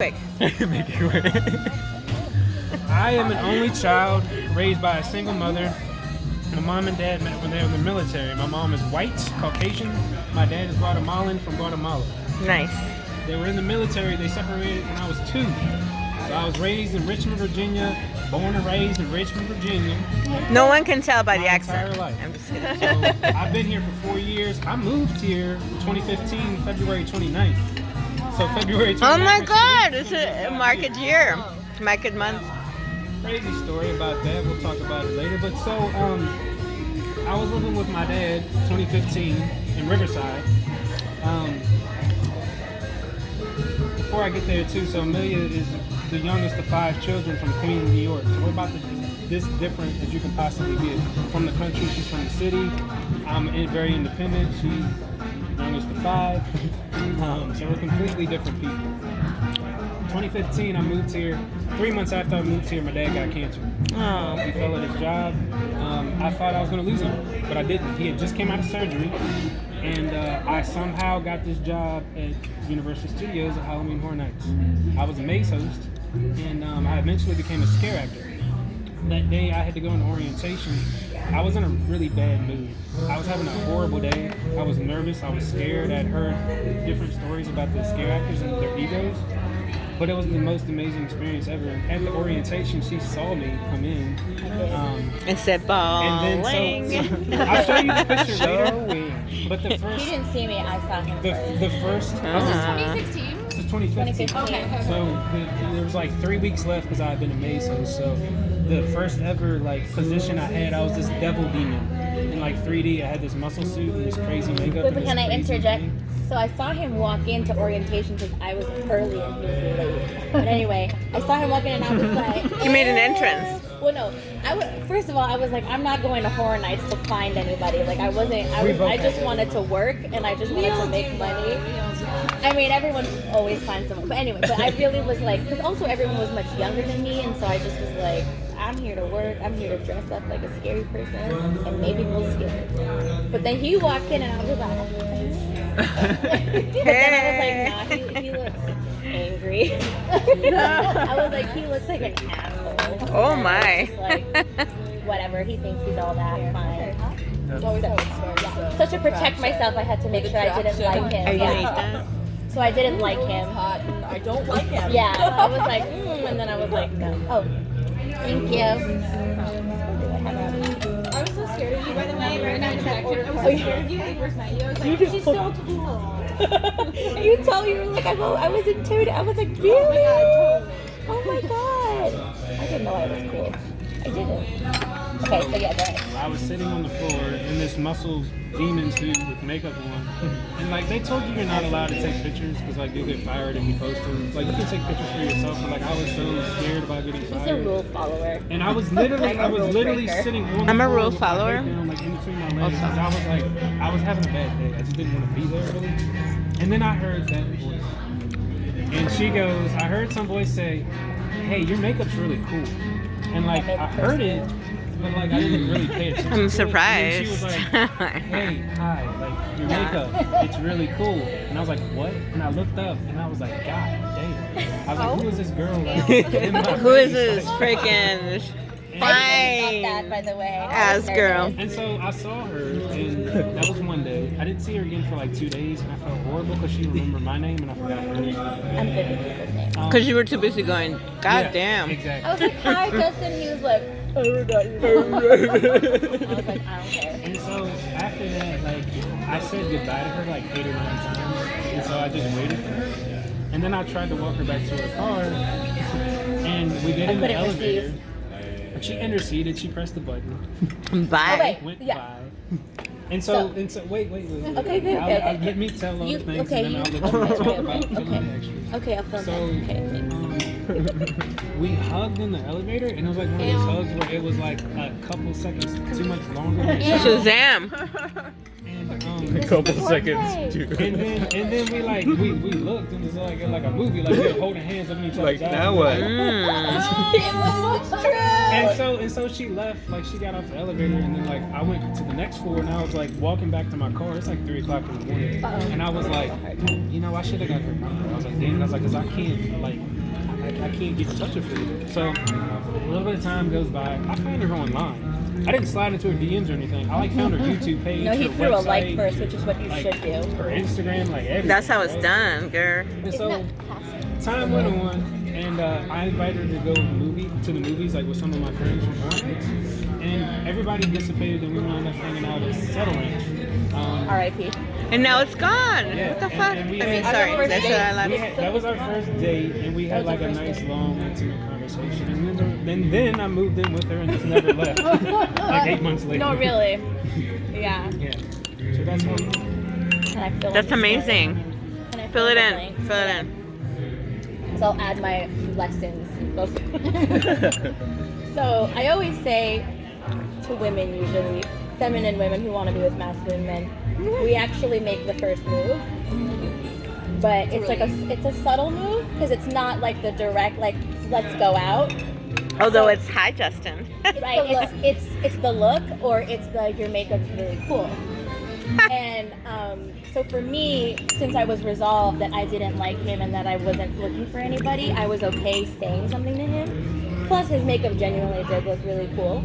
Quick. Make it quick. I am an only child raised by a single mother. My mom and dad met when they were in the military. My mom is white, Caucasian. My dad is Guatemalan from Guatemala. Nice. They were in the military. They separated when I was 2. So I was raised in Richmond, Virginia. Born and raised in Richmond, Virginia. No one can tell by the My accent. entire life. I'm just kidding. So I've been here for 4 years. I moved here in 2015, February 29th. So February 29th. Oh my God! It's a market year. Market month. Crazy story about that. We'll talk about it later. But so, I was living with my dad 2015 in Riverside. Before I get there too, so Amelia is the youngest of 5 children from Queens, New York. So we're about this different as you can possibly get. From the country, she's from the city. I'm very independent. She's the youngest of 5. So we're completely different people. 2015, I moved here. 3 months after I moved here, my dad got cancer. Oh. He fell at his job. I thought I was going to lose him, but I didn't. He had just came out of surgery, and I somehow got this job at Universal Studios at Halloween Horror Nights. I was a maze host, and I eventually became a scare actor. That day, I had to go into orientation. I was in a really bad mood. I was having a horrible day. I was nervous. I was scared. I'd heard different stories about the scare actors and their egos. But it was the most amazing experience ever. At the orientation, she saw me come in. And said bowling. And then I'll show you the picture later. But the first... He didn't see me, I saw him The first... Was this 2016? This is 2015. Okay. So there was like 3 weeks left because I had been a maze host. So the first ever like position I had, I was this devil demon. In like 3D, I had this muscle suit and this crazy makeup. But can I interject? So I saw him walk into orientation because I was early and he was late. But anyway, I saw him walk in and I was like... You made an entrance. Well, no. First of all, I was like, I'm not going to Horror Nights to find anybody. Like, I just wanted to work and I just wanted to make money. I mean, everyone always finds someone. But anyway, but I really was like... Because also everyone was much younger than me, and so I just was like... I'm here to work. I'm here to dress up like a scary person and maybe we'll scared. But then he walked in and I was like... But then I was like, nah, he looks angry. I was like, he looks like an asshole. Oh my. Just like, whatever, he thinks he's all that, fine. So to protect myself, I had to make sure I didn't like him. Are you gonna eat that? So I didn't like him. I don't like him. Yeah, I was like, and then I was like, no. Oh, thank you. I was so scared of you, by the way, right now. I was so scared of you when I first met you. I was like, she's so cool. You told me, you were like, I was intimidated. I was like, really? Oh my god. I didn't know I was cool. I didn't. Okay, so yeah, go ahead. I was sitting on the floor in this muscle demon suit with makeup on. And like they told you you're not allowed to take pictures because like you'll get fired if you post them. Like you can take pictures for yourself, but like I was so scared about getting fired. He's a rule follower. And I was literally sitting on the I'm a floor rule with my follower. head down, like in between my legs. 'Cause I was having a bad day. I just didn't want to be there really. And then I heard that voice. And she goes, I heard some voice say, hey, your makeup's really cool. And like I heard it, but like I didn't really pay attention. I'm to surprised. It. And she was like, hey, hi, like your makeup, it's really cool. And I was like, what? And I looked up and I was like, God damn. I was like, who is this girl? Like, in my Who is face? this freaking I fine that, by the way. ass girl? And so I saw her, and that was one day. I didn't see her again for like 2 days, and I felt horrible because she remembered my name and I forgot hers. I'm good with people's names. Because you were too busy going, God Yeah, damn. Exactly. I was like, hi, Justin. He was like, I forgot your name. I was like, I don't care. And so after that, like, I said goodbye to her like 8 or 9 times, and so I just waited for her. And then I tried to walk her back to her car, and we get in the elevator. And she interceded. She pressed the button. Bye. Went Yeah. by. And so wait. Okay. I'll let me tell those things, and then I'll let you talk about filling the extras. Okay, I'll film So, that. Okay, thanks. we hugged in the elevator, and it was like one of those hugs where it was like a couple seconds too much longer than it should. Shazam. And A couple seconds, dude. And then we looked and it's like a movie, like they're holding hands up in each other's Like, now what? And so she left, like she got off the elevator, and then like I went to the next floor, and I was like walking back to my car. It's like 3 o'clock in the morning, and I was like, you know, I should have got her number. I was like, dang, cause I can't like. I can't get in touch with her. So a little bit of time goes by. I find her online. I didn't slide into her DMs or anything. I found her YouTube page. No, he her threw a website, like first, which is what you like, should do. Her Instagram, like everything. That's how it's right? done, girl. And so time went on, and I invited her to go to the movies, like with some of my friends from Orange. And everybody dissipated, and we wound up hanging out at Settle Ranch. R.I.P. And now it's gone. Yeah, What the fuck? and we I mean, had- sorry. That's what I We like. that was our first date, and we had like a nice, long, intimate conversation. And then I moved in with her and just never left. Like 8 months later. No, really. Yeah. Yeah. So that's how. Can I fill That's in the amazing. story? Can I Fill it the in. blank? Fill it in. So I'll add my lessons. So I always say to women, usually feminine women who want to be with masculine men, we actually make the first move, but it's like it's a subtle move because it's not like the direct like let's go out. Although it's hi, Justin. Right? It's the look or it's the your makeup's really cool. And so for me, since I was resolved that I didn't like him and that I wasn't looking for anybody, I was okay saying something to him. Plus, his makeup genuinely did look really cool.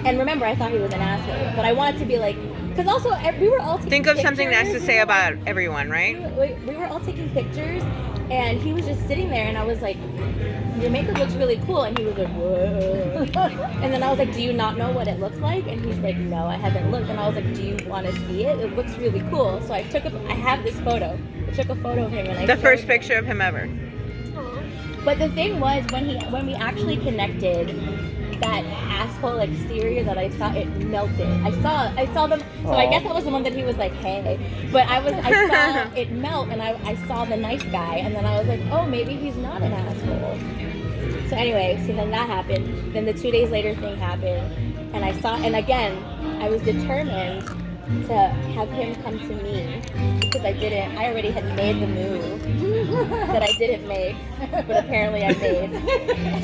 And remember, I thought he was an asshole, but I wanted to be like, because also we were all taking Think of something nice to pictures. say about everyone, right? We were all taking pictures, and he was just sitting there, and I was like, your makeup looks really cool, and he was like, whoa. And then I was like, do you not know what it looks like? And he's like, no, I haven't looked. And I was like, do you want to see it? It looks really cool. So I have this photo. I took a photo of him, and The first picture of him ever. But the thing was, when we actually connected, that asshole exterior that I saw, it melted. I saw them. So I guess that was the one that he was like, hey. But I saw it melt, and I saw the nice guy, and then I was like, oh, maybe he's not an asshole. So anyway, so then that happened. Then the 2 days later thing happened, and again, I was determined to have him come to me because I already had made the move that I didn't make, but apparently I made.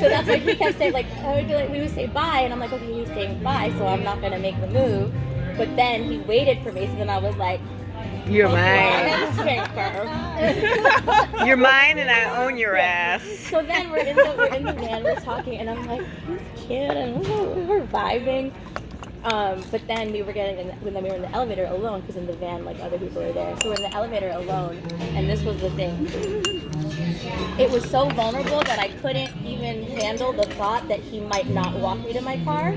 So that's why he kept saying, like, we would say bye, and I'm like, okay, he's saying bye, so I'm not gonna make the move. But then he waited for me, so then I was like, You're mine. mine. You're mine, and I own your ass. So then we're in the van, we're talking, and I'm like, he's cute, and we're vibing. But then we were when we were in the elevator alone, because in the van, like, other people were there. So we're in the elevator alone, and this was the thing. It was so vulnerable that I couldn't even handle the thought that he might not walk me to my car.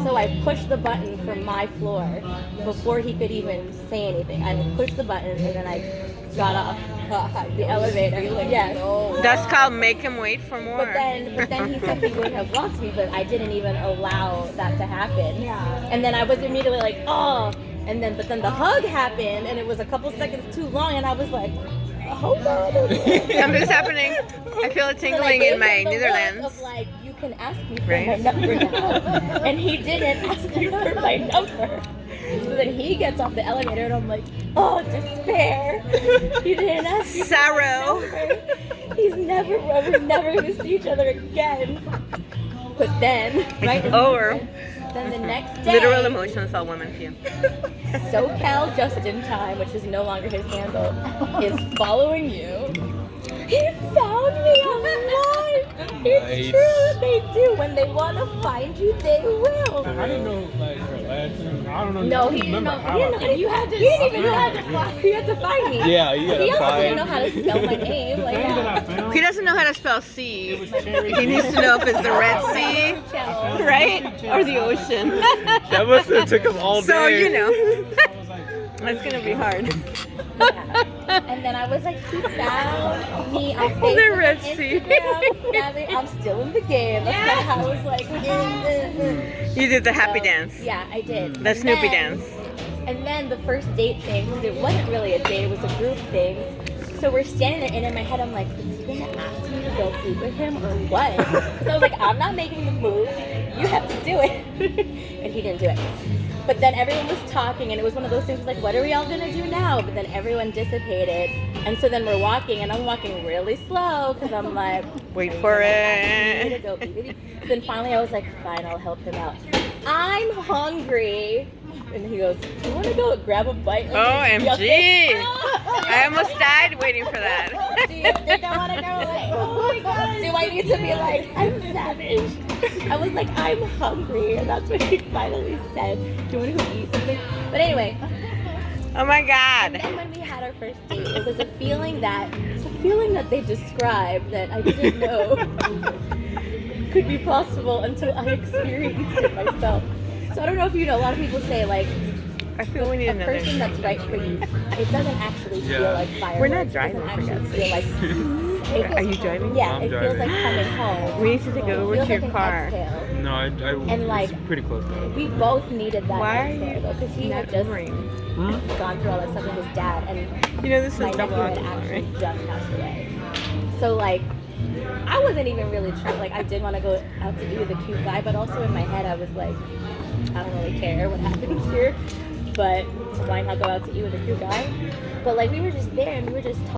So I pushed the button for my floor before he could even say anything. I pushed the button, and then I got off the elevator. Yes. That's called make him wait for more. But then he said he would have walked me, but I didn't even allow that to happen. Yeah. And then I was immediately like, oh. But then the hug happened, and it was a couple seconds too long, and I was like, hold on. Something's happening. I feel it tingling in my Netherlands. Of like, you can ask me for my number now. And he didn't ask me for my number. So then he gets off the elevator, and I'm like, oh, despair. He didn't ask me Sorrow. for my number. We're never going to see each other again. But then, right? Over. Then the next day, Literal emotions all women feel. SoCal Justin Time, which is no longer his handle, is following you. He found me online. It's true, they do. When they want to find you, they will. I didn't know like her last name. I don't know. No, I he don't didn't remember know. how He I didn't know. found You had to. He didn't even know how to find. You had to find me. Yeah, you gotta He also find. didn't know how to spell my name. The Like, thing that I found. He doesn't know how to spell sea. was Cherry. He needs to know if it's the Red Sea, channel. right? Or the ocean. That must have took him all day. So, you know, I was like, it's going to be hard. And then I was like, he found me on The Facebook, Red and Sea. Instagram. I'm still in the game. That's kind of how I was like. You did the happy So, dance. Yeah, I did. The And Snoopy then- dance. And then the first date thing, because it wasn't really a date, it was a group thing. So we're standing there, and in my head, I'm like, is he gonna ask me to go sleep with him or what? So I was like, I'm not making the move. You have to do it. And he didn't do it. But then everyone was talking, and it was one of those things like, what are we all gonna do now? But then everyone dissipated, and so then we're walking, and I'm walking really slow because I'm like, Wait for I need to it. go pee. Then finally I was like, fine, I'll help him out. I'm hungry. And he goes, you want to go grab a bite? OMG. I almost died waiting for that. Do you think I want to go? Like, oh my god. Do I need to be like, I'm savage? I was like, I'm hungry. And that's what he finally said. Do you want to go eat something? But anyway. Oh my And God. then when we had our first date, it was a feeling that they described that I didn't know could be possible until I experienced it myself. So I don't know if you know, a lot of people say like I feel we need a another. person that's right for you, it doesn't actually feel Yeah. like fireworks. We're not It driving, doesn't for actually God's feel like. It Are you driving? Yeah, I'm it feels like driving. coming home. We need to go It over feels to your like an car. exhale. No, And, like, it's pretty close though. We both needed that Why are exhale though, because he Not had just Ubering. gone through all that stuff with his dad, and You know this my is nephew double had alcohol, actually right? just passed away. So like, I wasn't even really trying. Like, I did want to go out to eat with a cute guy, but also in my head I was like, I don't really care what happens here, but why not go out to eat with a cute guy? But like, we were just there and we were just talking.